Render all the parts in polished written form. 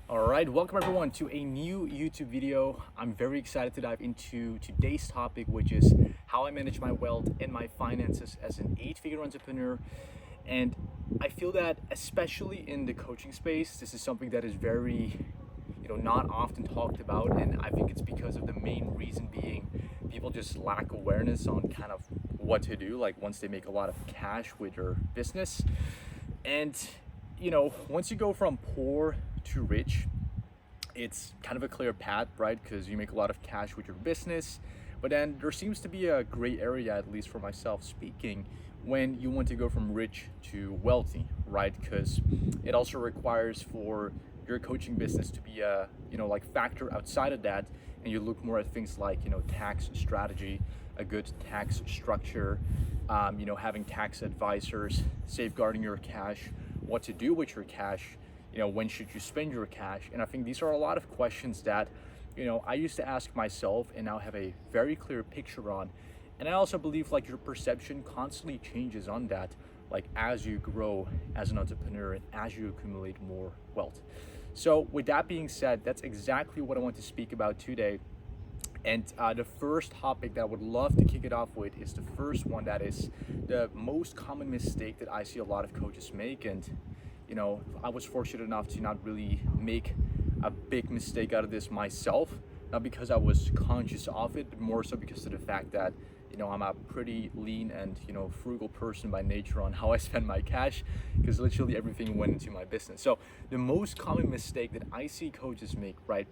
All right, welcome everyone to a new YouTube video. I'm very excited to dive into today's topic, which is how I manage my wealth and my finances as an eight-figure entrepreneur. And I feel that especially in the coaching space, this is something that is very, not often talked about. And I think it's because of the main reason being people just lack awareness on kind of what to do, like once they make a lot of cash with their business. And, once you go from poor to rich, it's kind of a clear path, right? Because you make a lot of cash with your business, but then there seems to be a gray area, at least for myself speaking, when you want to go from rich to wealthy, right? Because it also requires for your coaching business to be a like factor outside of that, and you look more at things like tax strategy, a good tax structure, having tax advisors, safeguarding your cash, what to do with your cash, when should you spend your cash. And I think these are a lot of questions that I used to ask myself and now have a very clear picture on. And I also believe like your perception constantly changes on that, like as you grow as an entrepreneur and as you accumulate more wealth. So with that being said, that's exactly what I want to speak about today. And the first topic that I would love to kick it off with is the first one, that is the most common mistake that I see a lot of coaches make. And I was fortunate enough to not really make a big mistake out of this myself, not because I was conscious of it, but more so because of the fact that I'm a pretty lean and frugal person by nature on how I spend my cash, because literally everything went into my business. So the most common mistake that I see coaches make, right?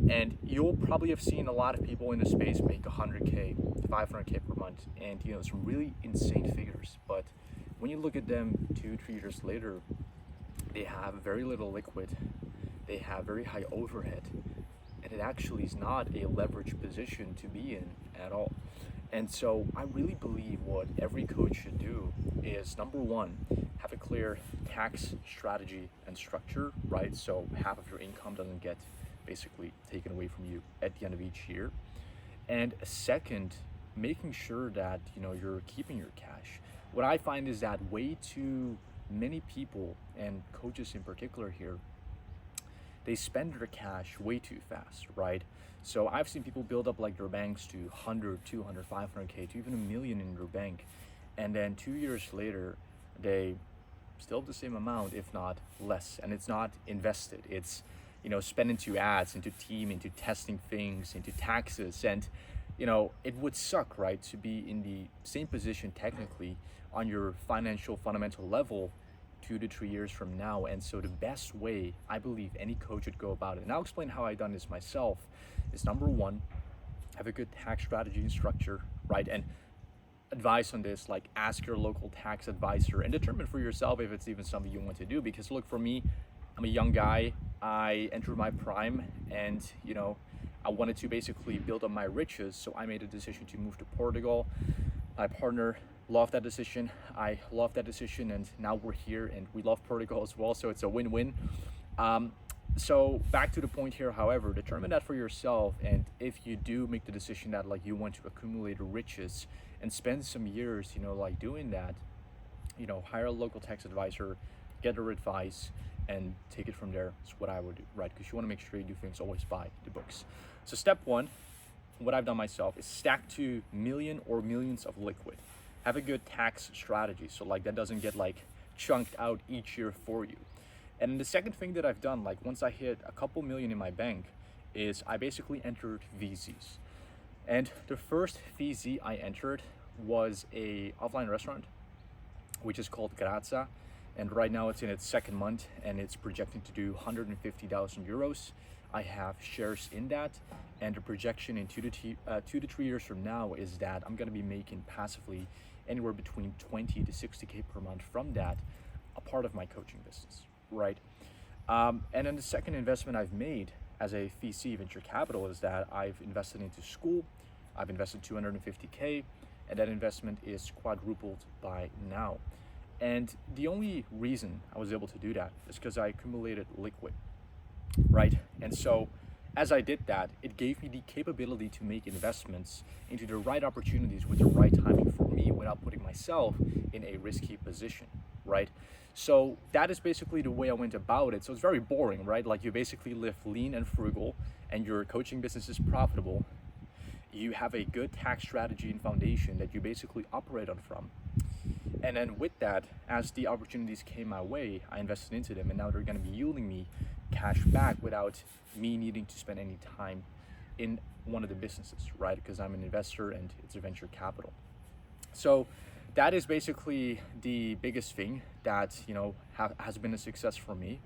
And you'll probably have seen a lot of people in the space make 100K, 500K per month, and some really insane figures. But when you look at them 2-3 years later, they have very little liquid, they have very high overhead, and it actually is not a leveraged position to be in at all. And so I really believe what every coach should do is, number one, have a clear tax strategy and structure, right? So half of your income doesn't get basically taken away from you at the end of each year. And second, making sure that you're keeping your cash. What I find is that way too many people, and coaches in particular here, they spend their cash way too fast, right? So I've seen people build up like their banks to 100, 200, 500K to even a million in their bank. And then 2 years later, they still have the same amount, if not less. And it's not invested. It's, spent into ads, into team, into testing things, into taxes. And, it would suck, right, to be in the same position technically on your financial fundamental level 2 to 3 years from now. And so the best way I believe any coach would go about it, and I'll explain how I've done this myself, is number one, have a good tax strategy and structure, right? And advice on this, like ask your local tax advisor and determine for yourself if it's even something you want to do. Because look, for me, I'm a young guy, I entered my prime, and I wanted to basically build up my riches, so I made a decision to move to Portugal. My partner loved that decision, I love that decision, and now we're here and we love Portugal as well, so it's a win-win. So back to the point here, however, determine that for yourself. And if you do make the decision that like you want to accumulate riches and spend some years like doing that, hire a local tax advisor, get their advice, and take it from there. That's what I would do, right? Because you want to make sure you do things always by the books. So step one, what I've done myself, is stack to million or millions of liquid. Have a good tax strategy, so like that doesn't get like chunked out each year for you. And the second thing that I've done, like once I hit a couple million in my bank, is I basically entered VZs. And the first VZ I entered was a offline restaurant, which is called Grazza. And right now it's in its second month and it's projecting to do 150,000 euros. I have shares in that, and the projection in 2 to 3 years from now is that I'm going to be making passively anywhere between 20 to 60K per month from that, a part of my coaching business, right? And then the second investment I've made as a VC venture capital is that I've invested into school. I've invested 250K, and that investment is quadrupled by now. And the only reason I was able to do that is because I accumulated liquid, right? And so as I did that, it gave me the capability to make investments into the right opportunities with the right timing for me without putting myself in a risky position, right? So that is basically the way I went about it. So it's very boring, right? Like you basically live lean and frugal, and your coaching business is profitable. You have a good tax strategy and foundation that you basically operate on from. And then with that, as the opportunities came my way, I invested into them, and now they're going to be yielding me cash back without me needing to spend any time in one of the businesses, right? Because I'm an investor and it's a venture capital. So that is basically the biggest thing that has been a success for me.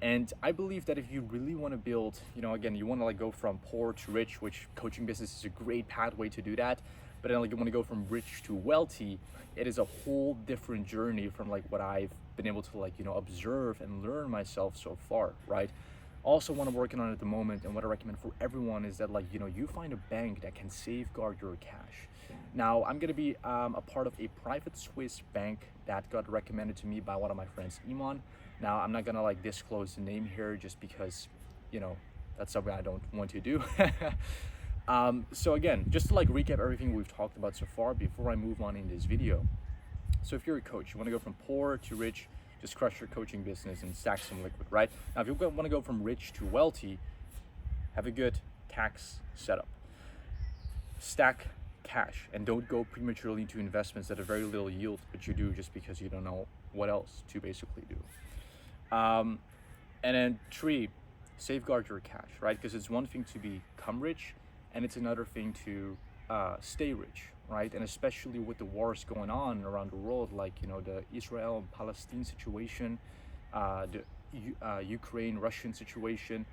And I believe that if you really want to build, again, you want to like go from poor to rich, which coaching business is a great pathway to do that. But then like you want to go from rich to wealthy, it is a whole different journey from like what I've been able to observe and learn myself so far, right? Also, what I'm working on at the moment and what I recommend for everyone is that you find a bank that can safeguard your cash. Now, I'm going to be a part of a private Swiss bank that got recommended to me by one of my friends, Iman. Now, I'm not going to disclose the name here just because, that's something I don't want to do. So again, just to recap everything we've talked about so far before I move on in this video. So if you're a coach, you want to go from poor to rich, just crush your coaching business and stack some liquid, right? Now, if you want to go from rich to wealthy, have a good tax setup. Stack cash and don't go prematurely into investments that have very little yield, but you do just because you don't know what else to basically do. And then 3, safeguard your cash, right? Because it's one thing to become rich and it's another thing to stay rich, right? And especially with the wars going on around the world, the Israel and Palestine situation, the Ukraine-Russian situation,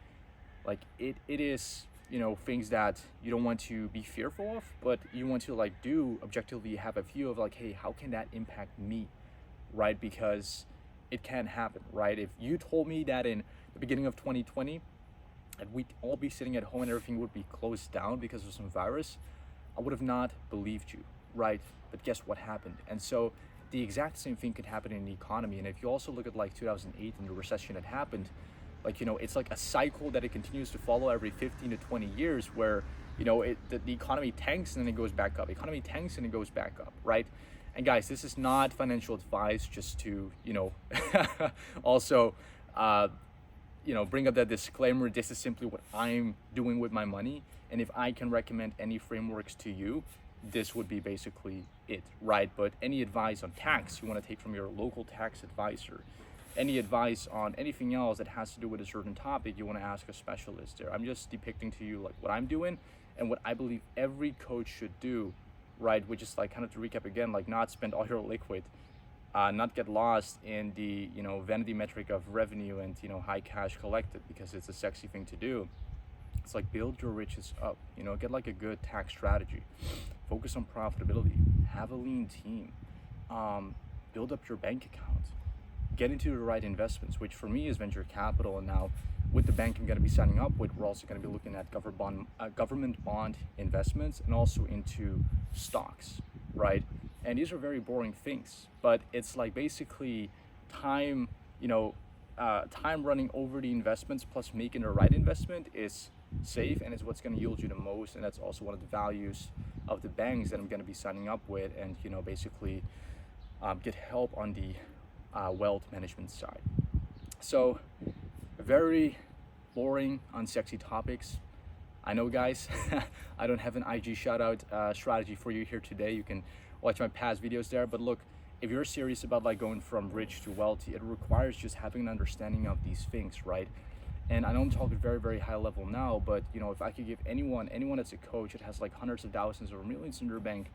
it is, things that you don't want to be fearful of, but you want to do objectively have a view of hey, how can that impact me, right? Because it can happen, right? If you told me that in the beginning of 2020, that we'd all be sitting at home and everything would be closed down because of some virus, I would have not believed you, right? But guess what happened? And so the exact same thing could happen in the economy. And if you also look at 2008 and the recession that happened, it's like a cycle that it continues to follow every 15 to 20 years where, the economy tanks and then it goes back up. Economy tanks and it goes back up, right? And guys, this is not financial advice, just to, also, bring up that disclaimer. This is simply what I'm doing with my money. And if I can recommend any frameworks to you, this would be basically it, right? But any advice on tax you want to take from your local tax advisor. Any advice on anything else that has to do with a certain topic, you want to ask a specialist there. I'm just depicting to you what I'm doing and what I believe every coach should do, right? Which is kind of to recap again, not spend all your liquid, not get lost in the vanity metric of revenue and high cash collected because it's a sexy thing to do. It's build your riches up, get a good tax strategy, focus on profitability, have a lean team, build up your bank account, get into the right investments, which for me is venture capital. And now with the bank I'm going to be signing up with, we're also going to be looking at government bond investments and also into stocks, right? And these are very boring things, but it's basically time, time running over the investments plus making the right investment is safe and is what's going to yield you the most. And that's also one of the values of the banks that I'm going to be signing up with, and basically get help on the wealth management side. So very boring, unsexy topics. I know, guys. I don't have an IG shout out strategy for you here today. You can watch my past videos there, but look, if you're serious about going from rich to wealthy, it requires just having an understanding of these things, right? And I know I'm talking very, very high level now, but if I could give anyone that's a coach that has hundreds of thousands or millions in their bank,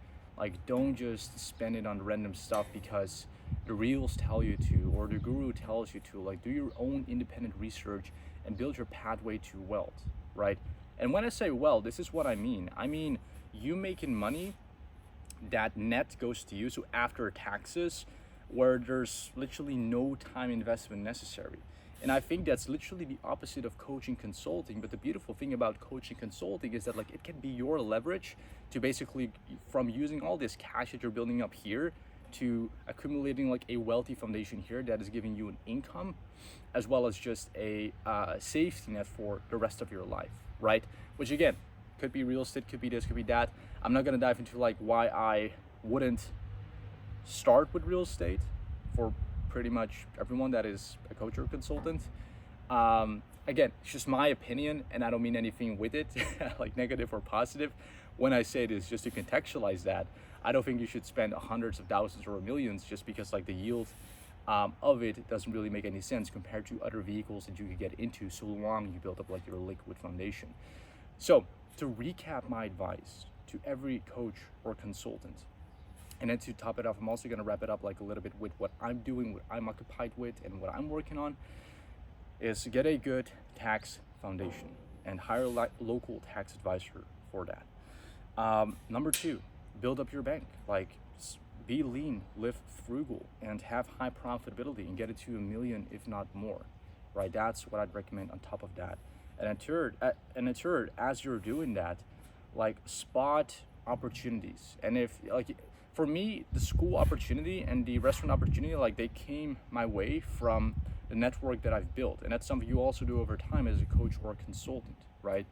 don't just spend it on random stuff because the reels tell you to, or the guru tells you to. Do your own independent research and build your pathway to wealth, right? And when I say wealth, this is what I mean. I mean, you making money that net goes to you, so after taxes, where there's literally no time investment necessary. And I think that's literally the opposite of coaching consulting. But the beautiful thing about coaching consulting is that it can be your leverage to basically, from using all this cash that you're building up here to accumulating a wealthy foundation here that is giving you an income, as well as just a safety net for the rest of your life, right? Which again, could be real estate, could be this, could be that. I'm not gonna dive into why I wouldn't start with real estate for pretty much everyone that is a coach or consultant. Again, it's just my opinion, and I don't mean anything with it, like negative or positive. When I say this, just to contextualize that, I don't think you should spend hundreds of thousands or millions just because like the yield of it doesn't really make any sense compared to other vehicles that you could get into so long you build up like your liquid foundation. So to recap my advice to every coach or consultant, and then to top it off, I'm also going to wrap it up like a little bit with what I'm doing, what I'm occupied with, and what I'm working on, is to get a good tax foundation and hire a local tax advisor for that. Number two, build up your bank. Like, be lean, live frugal, and have high profitability and get it to $1 million, if not more, right? That's what I'd recommend on top of that. And then third, as you're doing that, like, spot opportunities. And if, like, for me, the school opportunity and the restaurant opportunity, like, they came my way from the network that I've built. And that's something you also do over time as a coach or a consultant, right?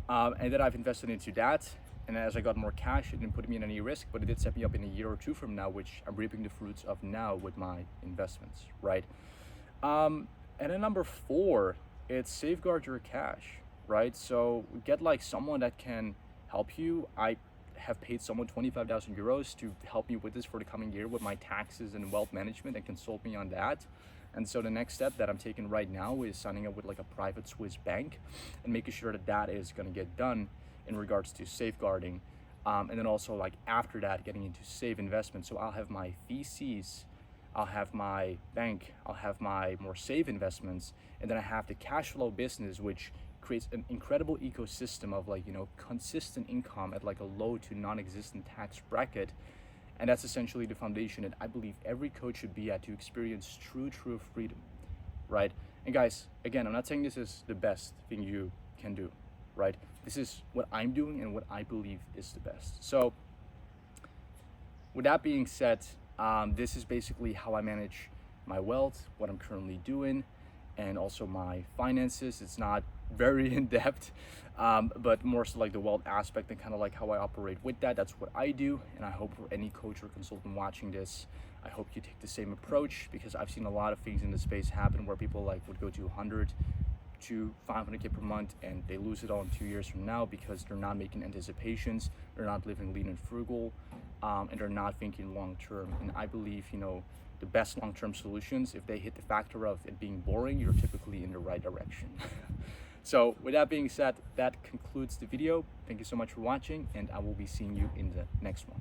And then I've invested into that. And as I got more cash, it didn't put me in any risk, but it did set me up in a year or two from now, which I'm reaping the fruits of now with my investments, right? And then number four, it's safeguard your cash, right? So get like someone that can help you. I have paid someone 25,000 euros to help me with this for the coming year with my taxes and wealth management and consult me on that. And so the next step that I'm taking right now is signing up with like a private Swiss bank and making sure that that is going to get done in regards to safeguarding. And then also like after that, getting into safe investments. So I'll have my VCs, I'll have my bank, I'll have my more safe investments, and then I have the cash flow business, which creates an incredible ecosystem of like, you know, consistent income at like a low to non-existent tax bracket. And that's essentially the foundation that I believe every coach should be at to experience true freedom, right? And guys, again, I'm not saying this is the best thing you can do, right? This is what I'm doing and what I believe is the best. So with that being said, this is basically how I manage my wealth, what I'm currently doing, and also my finances. It's not very in depth, but more so like the wealth aspect and kind of like how I operate with that. That's what I do. And I hope for any coach or consultant watching this, I hope you take the same approach, because I've seen a lot of things in the space happen where people like would go to 100 to 500K per month and they lose it all in 2 years from now because they're not making anticipations, they're not living lean and frugal, and they're not thinking long term. And I believe, you know, the best long-term solutions, if they hit the factor of it being boring, you're typically in the right direction. So with that being said, that concludes the video. Thank you so much for watching, and I will be seeing you in the next one.